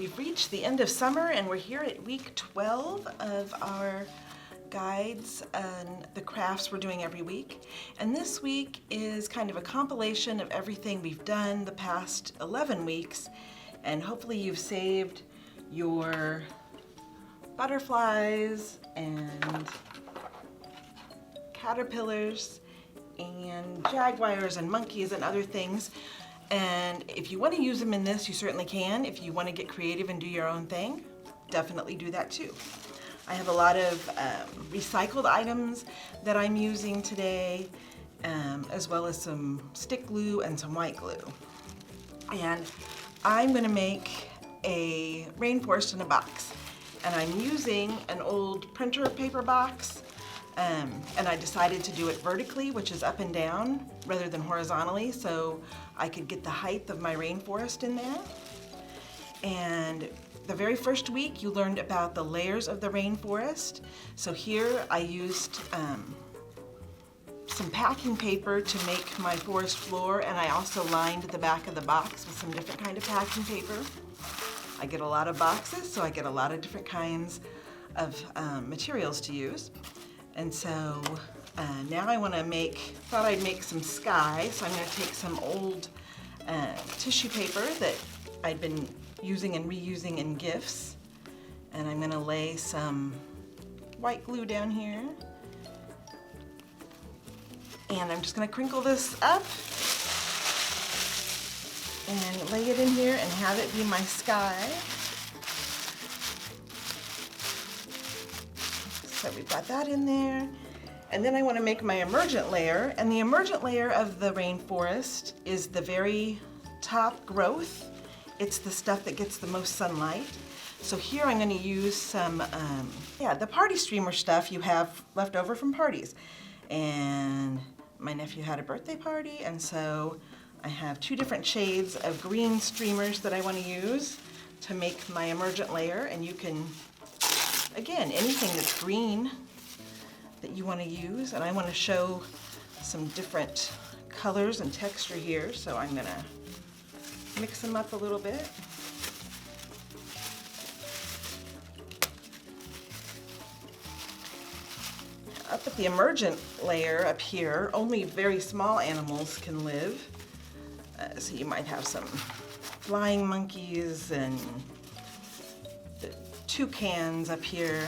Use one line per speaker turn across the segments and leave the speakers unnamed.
we've reached the end of summer and we're here at week 12 of our guides and the crafts we're doing every week. And this week is kind of a compilation of everything we've done the past 11 weeks. And hopefully you've saved your butterflies and caterpillars and jaguars and monkeys and other things. And if you want to use them in this, you certainly can. If you want to get creative and do your own thing, definitely do that too. I have a lot of recycled items that I'm using today, as well as some stick glue and some white glue. And I'm going to make a rainforest in a box. And I'm using an old printer paper box, and I decided to do it vertically, which is up and down, rather than horizontally, so I could get the height of my rainforest in there. And the very first week, you learned about the layers of the rainforest. So here I used some packing paper to make my forest floor, and I also lined the back of the box with some different kind of packing paper. I get a lot of boxes, so I get a lot of different kinds of materials to use. And so now I want to thought I'd make some sky, so I'm going to take some old tissue paper that I'd been using and reusing in gifts, and I'm going to lay some white glue down here, and I'm just going to crinkle this up and lay it in here and have it be my sky. So we've got that in there. And then I want to make my emergent layer, and the emergent layer of the rainforest is the very top growth. It's the stuff that gets the most sunlight. So here I'm going to use some, the party streamer stuff you have left over from parties. And my nephew had a birthday party, and so I have 2 different shades of green streamers that I want to use to make my emergent layer. And you can, again, anything that's green that you want to use. And I want to show some different colors and texture here, so I'm going to mix them up a little bit. Up at the emergent layer up here, only very small animals can live. So you might have some flying monkeys and the toucans up here,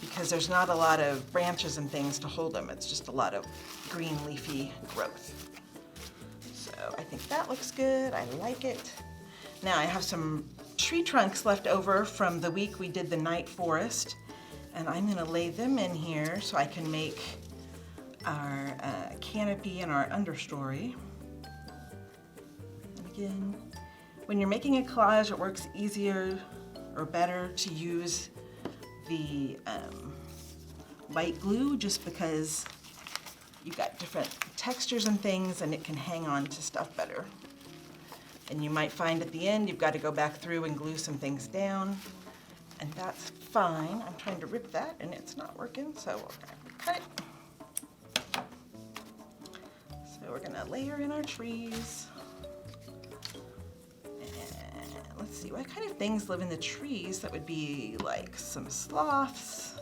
because there's not a lot of branches and things to hold them. It's just a lot of green leafy growth. So I think that looks good. I like it. Now I have some tree trunks left over from the week we did the night forest, and I'm going to lay them in here so I can make our canopy and our understory. And again, when you're making a collage, it works easier or better to use the white glue, just because you've got different textures and things, and it can hang on to stuff better. And you might find at the end you've got to go back through and glue some things down, and that's fine. I'm trying to rip that and it's not working, so we're going to cut it. So we're going to layer in our trees. And let's see, what kind of things live in the trees? That would be like some sloths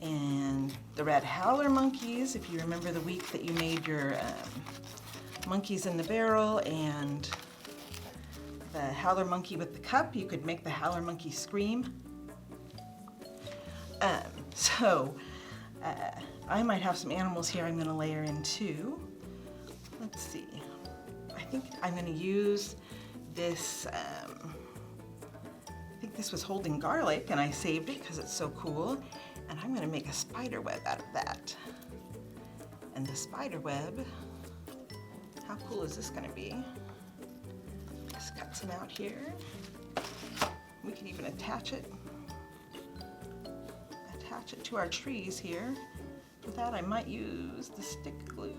and the red howler monkeys, if you remember the week that you made your monkeys in the barrel and the howler monkey with the cup. You could make the howler monkey scream. I might have some animals here I'm going to layer in too. Let's see. I think I'm going to use this, I think this was holding garlic, and I saved it because it's so cool. And I'm going to make a spider web out of that. And the spider web, how cool is this going to be? Just cut some out here. We can even attach it to our trees here. With that, I might use the stick glue.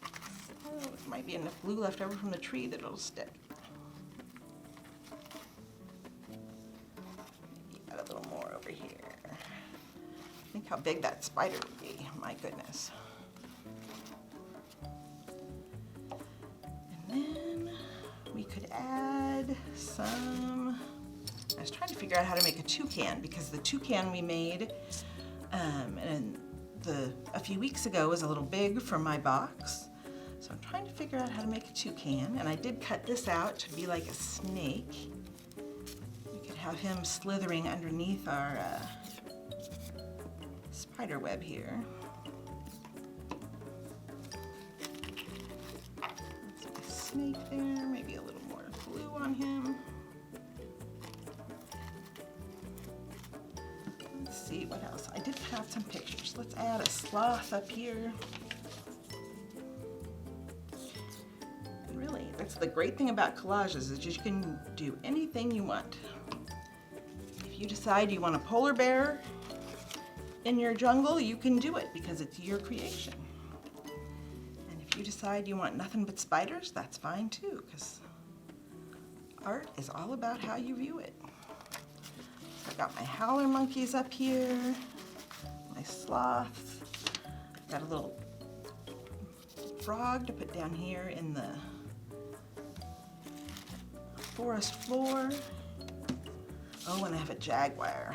So it might be enough glue left over from the tree that it'll stick. Add a little more over here. Think how big that spider would be. My goodness. And then some, I was trying to figure out how to make a toucan, because the toucan we made a few weeks ago was a little big for my box. So I'm trying to figure out how to make a toucan, and I did cut this out to be like a snake. We could have him slithering underneath our spider web here. That's my snake there, maybe a little more glue on him. Let's see what else. I did have some pictures. Let's add a sloth up here. Really, that's the great thing about collages, is you can do anything you want. If you decide you want a polar bear in your jungle, you can do it because it's your creation. And if you decide you want nothing but spiders, that's fine too, because art is all about how you view it. So I've got my howler monkeys up here, my sloths. I've got a little frog to put down here in the forest floor. Oh, and I have a jaguar.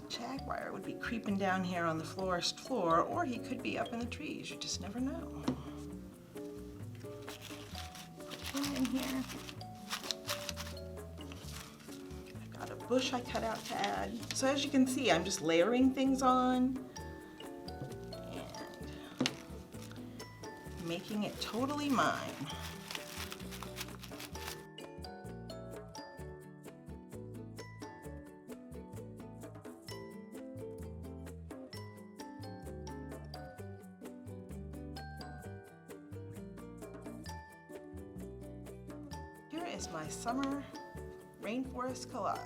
Jaguar would be creeping down here on the forest floor, or he could be up in the trees. You just never know. Put him in here. I've got a bush I cut out to add. So as you can see, I'm just layering things on and making it totally mine. Here is my summer rainforest collage.